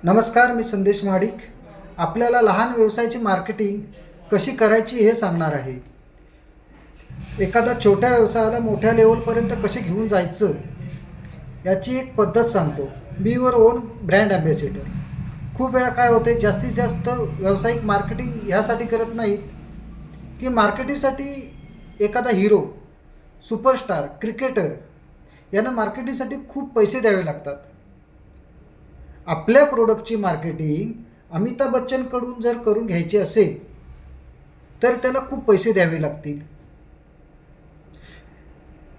नमस्कार, मी संदेश महाडिक. आपल्याला लहान व्यवसायाची मार्केटिंग कशी करायची हे सांगणार आहे. एखादा छोट्या व्यवसायाला मोठ्या लेवलपर्यंत कसे घेऊन जायचं याची एक पद्धत सांगतो. Be your on brand ambassador. खूप वेळा काय होते, जास्तीत जास्त व्यावसायिक मार्केटिंग ह्यासाठी करत नाहीत की मार्केटिंगसाठी एखादा हिरो, सुपरस्टार, क्रिकेटर यांना मार्केटिंगसाठी खूप पैसे द्यावे लागतात. आपल्या प्रोडक्टची मार्केटिंग अमिताभ बच्चनकडून जर करून घ्यायची असेल तर त्याला खूप पैसे द्यावे लागतील.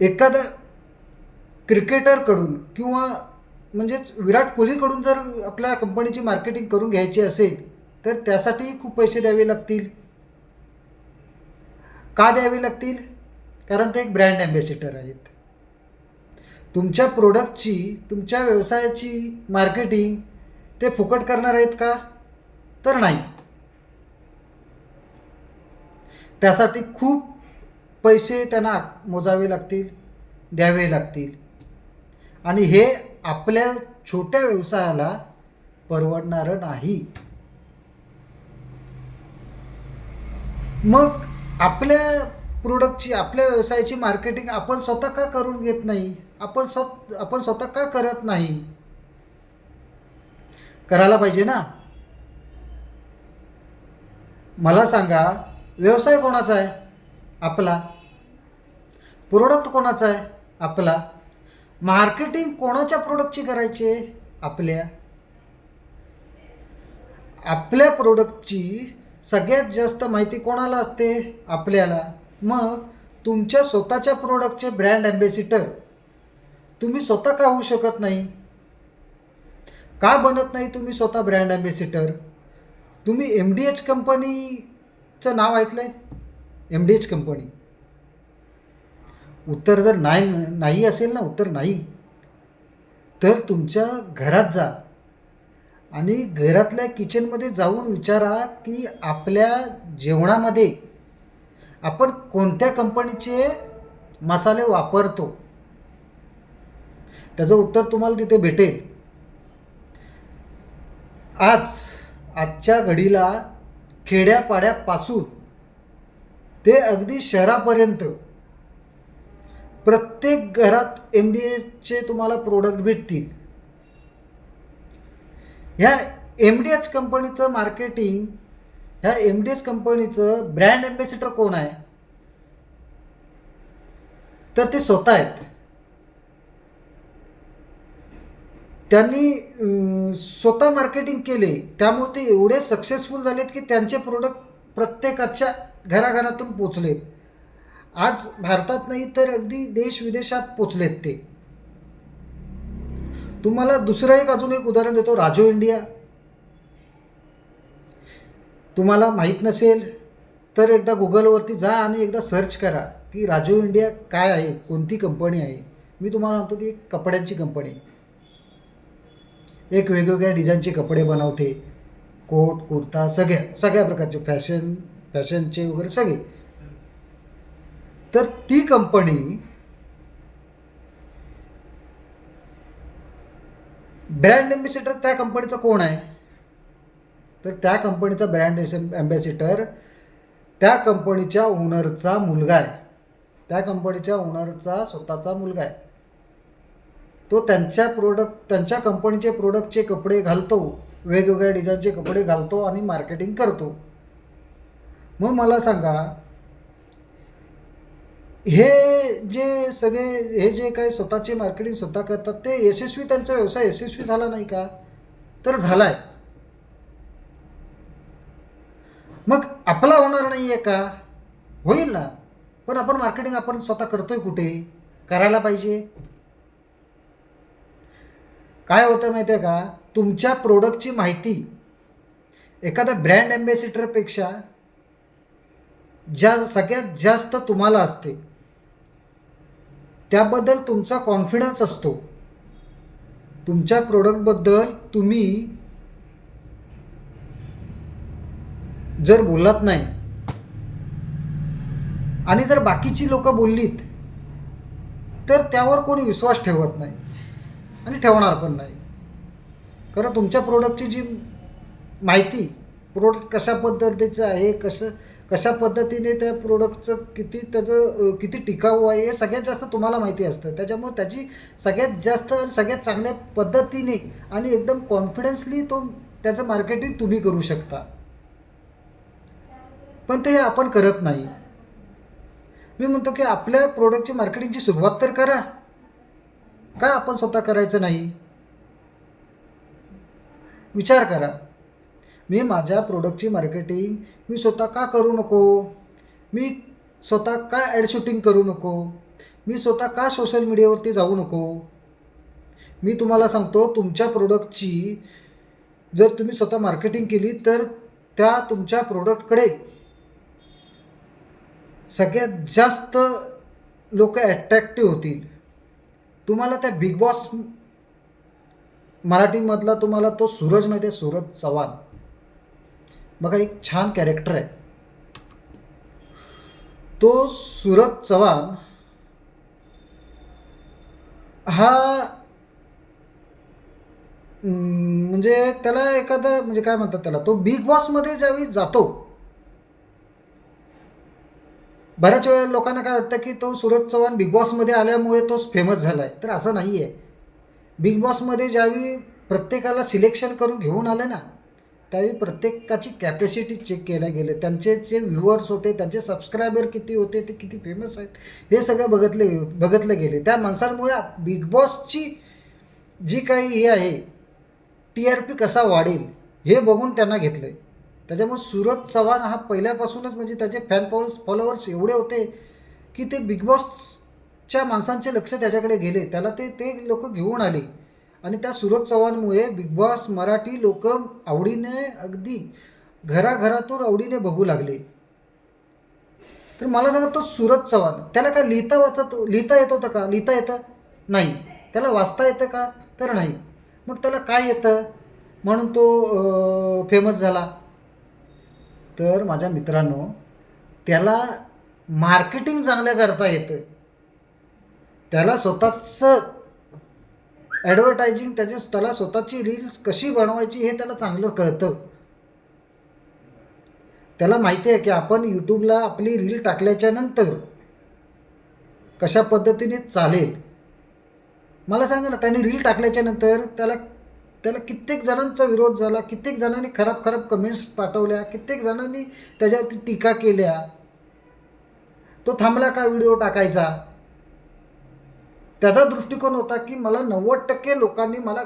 एखादा क्रिकेटरकडून किंवा म्हणजेच विराट कोहलीकडून जर आपल्या कंपनीची मार्केटिंग करून घ्यायची असेल तर त्यासाठी खूप पैसे द्यावे लागतील. का द्यावे लागतील? कारण ते एक ब्रँड ॲम्बॅसेडर आहेत. तुमच्या प्रोडक्टची, तुमच्या व्यवसायाची मार्केटिंग ते फुकट करणार आहेत का? तर नाही. त्यासाठी खूप पैसे त्यांना मोजावे लागतील, द्यावे लागतील, आणि हे आपल्या छोट्या व्यवसायाला परवडणारं नाही. मग आपल्या प्रोडक्टची, आपल्या व्यवसायाची मार्केटिंग आपण स्वतः का करून घेत नाही? आपण स्वतः का करत नाही? करायला पाहिजे ना. मला सांगा, व्यवसाय कोणाचा आहे? आपला. प्रोडक्ट कोणाचा आहे? आपला. मार्केटिंग कोणाच्या प्रोडक्टची करायची आहे? आपल्या. आपल्या प्रोडक्टची सगळ्यात जास्त माहिती कोणाला असते? आपल्याला. मग तुमच्या स्वतःच्या प्रोडक्टचे ब्रँड ॲम्बॅसेडर तुम्ही स्वतः का होऊ शकत नाही? का बनत नाही तुम्ही स्वतः ब्रँड ॲम्बॅसेडर? तुम्ही MDH कंपनीचं नाव ऐकलं आहे? MDH company. उत्तर जर नाही असेल ना, उत्तर नाही, तर तुमच्या घरात जा आणि घरातल्या किचनमध्ये जाऊन विचारा की आपल्या जेवणामध्ये आपण कोणत्या कंपनीचे मसाले वापरतो. त्याचं उत्तर तुम्हाला तिथे भेटेल. आजच्या घडीला खेड्यापाड्यापासून ते अगदी शहरापर्यंत प्रत्येक घरात MDHचे तुम्हाला प्रोडक्ट भेटतील. ह्या MDH कंपनीचं मार्केटिंग, ह्या MDH कंपनीचं ब्रँड ॲम्बॅसेडर कोण आहे? तर ते स्वतः आहेत. त्यांनी स्वतः मार्केटिंग केले, त्यामुळे ते एवढे सक्सेसफुल झालेत की त्यांचे प्रोडक्ट प्रत्येकाच्या घराघरातून पोचलेत. आज भारतात नाही तर अगदी देश विदेशात पोचलेत ते. तुम्हाला दुसरं अजून एक उदाहरण देतो. राजो इंडिया. तुम्हाला माहीत नसेल तर एकदा गुगलवरती जा आणि एकदा सर्च करा की राजो इंडिया काय आहे, कोणती कंपनी आहे. मी तुम्हाला म्हणतो ती एक कपड्यांची कंपनी. एक वेगवेगळ्या डिझाईनचे कपडे बनवते, कोट, कुर्ता, सगळ्या प्रकारचे फॅशनचे वगैरे सगळे. तर ती कंपनी ब्रँड ॲम्बॅसेडर त्या कंपनीचा कोण आहे? तर त्या कंपनीचा ब्रँड ॲम्बॅसेडर त्या कंपनीच्या ओनरचा मुलगा आहे. त्या कंपनीच्या ओनरचा स्वतःचा मुलगा आहे. तो त्यांच्या कंपनीचे प्रोडक्टचे कपडे घालतो, वेगवेगळ्या डिझाईनचे कपडे घालतो आणि मार्केटिंग करतो. मग मला सांगा, हे जे काही स्वतःचे मार्केटिंग स्वतः करतात ते यशस्वी, त्यांचा व्यवसाय यशस्वी झाला नाही का? तर झालाय. मग आपला होणार नाही आहे का? होईल ना. पण आपण मार्केटिंग आपण स्वतः करतोय कुठे? करायला पाहिजे. काय होतं माहिती आहे का? तुमच्या प्रोडक्टची माहिती एखाद्या ब्रँड ॲम्बॅसेडरपेक्षा सगळ्यात जास्त तुम्हाला असते. त्याबद्दल तुमचा कॉन्फिडन्स असतो. तुमच्या प्रोडक्टबद्दल तुम्ही जर बोलत नाही आणि जर बाकीची लोक बोललीत तर त्यावर कोणी विश्वास ठेवत नाही आणि ठेवणार पण नाही. कारण तुमच्या प्रोडक्टची जी माहिती, प्रोडक्ट कशा पद्धतीचं आहे, कशा पद्धतीने त्या प्रोडक्टचं किती टिकाऊ आहे हे सगळ्यात जास्त तुम्हाला माहिती असतं. त्याच्यामुळे त्याची सगळ्यात जास्त सगळ्यात चांगल्या पद्धतीने आणि एकदम कॉन्फिडन्सली त्याचं मार्केटिंग तुम्ही करू शकता. पण ते आपण करत नाही. मी म्हणतो की आपल्या प्रोडक्टची मार्केटिंगची सुरुवात तर करा. का आपण स्वतः करायचं नाही? विचार करा. मी माझ्या प्रोडक्टची मार्केटिंग मी स्वतः का करू नको? मी स्वतः का ॲड शूटिंग करू नको? मी स्वतः का सोशल मीडियावरती जाऊ नको? मी तुम्हाला सांगतो, तुमच्या प्रोडक्टची जर तुम्ही स्वतः मार्केटिंग केली तर त्या तुमच्या प्रोडक्टकडे सगळ्यात जास्त लोक ॲट्रॅक्टिव्ह होतील. तुम्हाला त्या बिग बॉस मराठीमधला तुम्हाला तो सूरज माहिती आहे, सूरज चव्हाण. बघा, एक छान कॅरेक्टर आहे तो सूरज चव्हाण. हा म्हणजे त्याला एखादा म्हणजे काय म्हणतात त्याला, तो बिग बॉसमध्ये ज्यावेळी जातो, बऱ्याच वेळा लोकांना काय वाटतं की तो सूरज चव्हाण बिग बॉसमध्ये आल्यामुळे तोच फेमस झाला आहे. तर असं नाही आहे. बिग बॉसमध्ये ज्यावेळी प्रत्येकाला सिलेक्शन करून घेऊन आलं ना, त्यावेळी प्रत्येकाची कॅपॅसिटी चेक केल्या गेले. त्यांचे जे व्ह्युअर्स होते, त्यांचे सबस्क्रायबर किती होते, ते किती फेमस आहेत, हे सगळं बघितले गेले. त्या माणसांमुळे बिग बॉसची जी काही हे आहे, TRP कसा वाढेल हे बघून त्यांना घेतलं आहे. त्याच्यामुळे सूरज चव्हाण हा पहिल्यापासूनच म्हणजे त्याचे फॉलोअर्स एवढे होते की ते बिग बॉसच्या माणसांचे लक्ष त्याच्याकडे गेले. त्याला ते लोक घेऊन आले आणि त्या सूरज चव्हाणमुळे बिग बॉस मराठी लोक आवडीने, अगदी घराघरातून आवडीने बघू लागले. तर मला सांगा, तो सूरज चव्हाण त्याला काय लिहिता येत होतं का? लिहिता येतं? नाही. त्याला वाचता येतं का? तर नाही. मग त्याला काय येतं म्हणून तो फेमस झाला? तर माझ्या मित्रांनो, त्याला मार्केटिंग चांगलं करता येतं. त्याला स्वतःचं ॲडव्हर्टायझिंग, त्याला स्वतःची रील्स कशी बनवायची हे त्याला चांगलं कळतं. त्याला माहिती आहे की आपण यूट्यूबला आपली रील टाकल्याच्या नंतर कशा पद्धतीने चालेल. मला सांगा ना, त्याने रील टाकल्याच्या नंतर त्याला कित्येक जणांचा विरोध झाला, कित्येक जणांनी खराब कमेंट्स पाठवल्या, कित्येक जणांनी त्याच्यावरती टीका केल्या. तो थांबला का व्हिडिओ टाकायचा? त्याचा दृष्टिकोन होता की मला 90% लोकांनी मला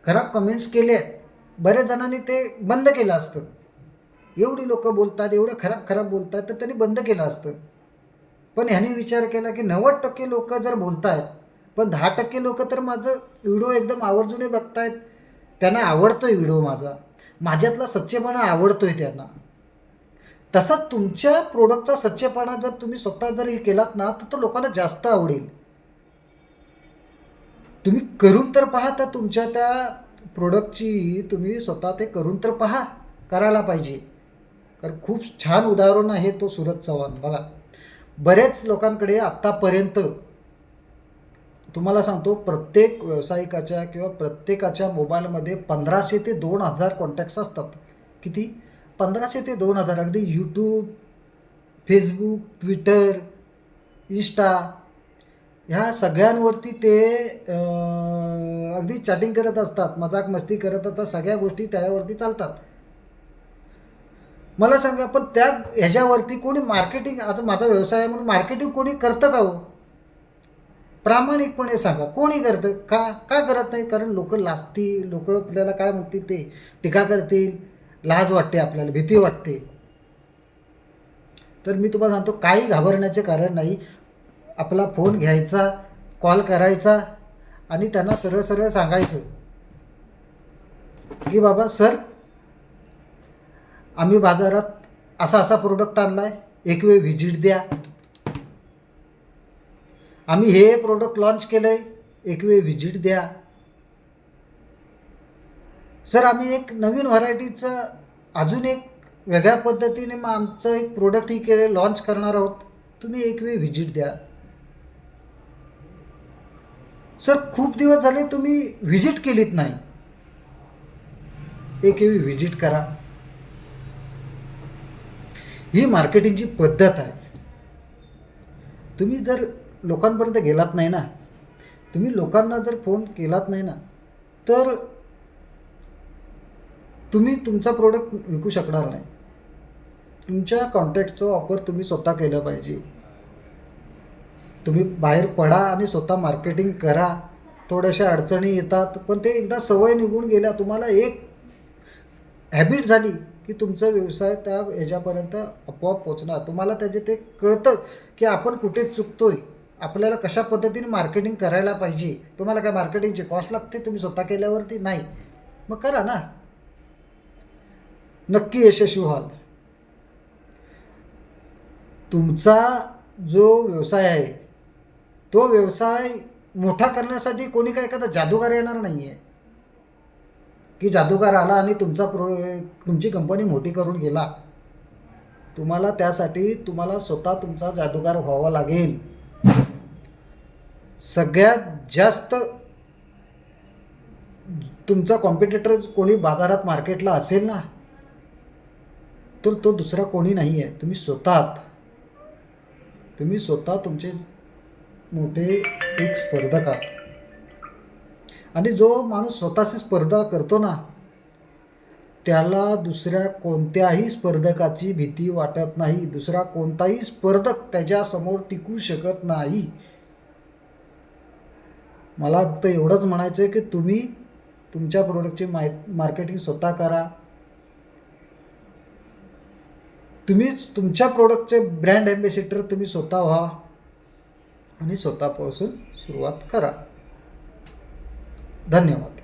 खराब कमेंट्स केले आहेत, बऱ्याच जणांनी ते बंद केलं असतं. एवढी लोक बोलतात, एवढे खराब बोलतात, तर त्यांनी बंद केलं असतं. पण ह्याने विचार केला की 90% लोक जर बोलत आहेत, पण 10% लोक तर माझं व्हिडिओ एकदम आवर्जूने बघतायत, त्यांना आवडतोय व्हिडिओ माझ्यातला सच्चेपणा आवडतोय त्यांना. तसाच तुमच्या प्रोडक्टचा सच्चेपणा जर तुम्ही स्वतः जर केलात ना, तर तो लोकांना जास्त आवडेल. तुम्ही करून तर पहा. तर तुमच्या त्या प्रोडक्टची तुम्ही स्वतः ते करून तर पहा, करायला पाहिजे. कारण खूप छान उदाहरण आहे तो सूरज चव्हाण. बघा, बरेच लोकांकडे आत्तापर्यंत तुम्हाला सांगतो, प्रत्येक व्यावसायिकाच्या किंवा प्रत्येकाच्या मोबाईलमध्ये 1500 ते 2000 कॉन्टॅक्ट्स असतात. किती? 1500 ते 2000. अगदी यूट्यूब, फेसबुक, ट्विटर, इंस्टा ह्या सगळ्यांवरती ते अगदी चॅटिंग करत असतात, मजाक मस्ती करत असतात, सगळ्या गोष्टी त्यावरती चालतात. मला सांगा, पण ह्याच्यावरती कोणी मार्केटिंग, आता माझा व्यवसाय आहे म्हणून मार्केटिंग कोणी करतं का हो? प्रामाणिकपणे सांगा, कोणी करतं का करत नाही? कारण लोक लाजतील, लोक आपल्याला काय म्हणतील, ते टीका करतील, लाज वाटते, आपल्याला भीती वाटते. तर मी तुम्हाला सांगतो, काही घाबरण्याचे कारण नाही. आपला फोन घ्यायचा, कॉल करायचा आणि त्यांना सरळ सरळ सांगायचं की बाबा सर, आम्ही बाजारात असा प्रोडक्ट आणला आहे, एक वेळ व्हिजिट द्या. आम्ही हे प्रोडक्ट लॉन्च केलं आहे, एक वेळ व्हिजिट द्या. सर, आम्ही एक नवीन व्हरायटीचं अजून एक वेगळ्या पद्धतीने मग आमचं एक प्रोडक्ट ही केलं लॉन्च करणार आहोत, तुम्ही एक वेळ व्हिजिट द्या. सर, खूप दिवस झाले तुम्ही व्हिजिट केलीत नाही, एक वेळी व्हिजिट करा. ही मार्केटिंगची पद्धत आहे. तुम्ही जर लोकांपर्यंत गेलात नाही ना, तुम्ही लोकांना जर फोन केलात नाही ना, तर तुम्ही तुमचा प्रोडक्ट विकू शकणार नाही. तुमच्या कॉन्टॅक्टचा वापर तुम्ही स्वतः केलं पाहिजे. तुम्ही बाहेर पडा आणि स्वतः मार्केटिंग करा. थोड्याशा अडचणी येतात, पण ते एकदा सवय निघून गेल्या, तुम्हाला एक हॅबिट झाली की तुमचा व्यवसाय त्या ह्याच्यापर्यंत आपोआप पोचणार. तुम्हाला त्याचे ते कळतं की आपण कुठे चुकतोय, आपल्याला कशा पद्धतीने मार्केटिंग करायला पाहिजे. तुम्हाला काय मार्केटिंगची कॉस्ट लागते तुम्ही स्वतः केल्यावरती? नाही. मग करा ना, नक्की यशस्वी व्हाल. तुमचा जो व्यवसाय आहे तो व्यवसाय मोठा करण्यासाठी कोणी काय एखादा जादूगार येणार नाही आहे की जादूगार आला आणि तुमची कंपनी मोठी करून गेला. तुम्हाला त्यासाठी स्वतः तुमचा जादूगार व्हावा लागेल. सगळ्यात जास्त तुमचा कॉम्पिटिटर कोणी बाजारात मार्केटला असेल ना, तर तो दुसरा कोणी नाही आहे, तुम्ही स्वतः आहात. तुम्ही स्वतः तुमचे मोठे एक स्पर्धक आहात. आणि जो माणूस स्वतःशी स्पर्धा करतो ना, त्याला दुसऱ्या कोणत्याही स्पर्धकाची भीती वाटत नाही. दुसरा कोणताही स्पर्धक त्याच्यासमोर टिकू शकत नाही. मला फक्त एवढंच म्हणायचं आहे की तुम्ही तुमच्या प्रोडक्टची मार्केटिंग स्वतः करा. तुम्ही तुमच्या प्रोडक्टचे ब्रँड ॲम्बॅसेडर तुम्ही स्वतः व्हा आणि स्वतःपासून सुरुवात करा. धन्यवाद.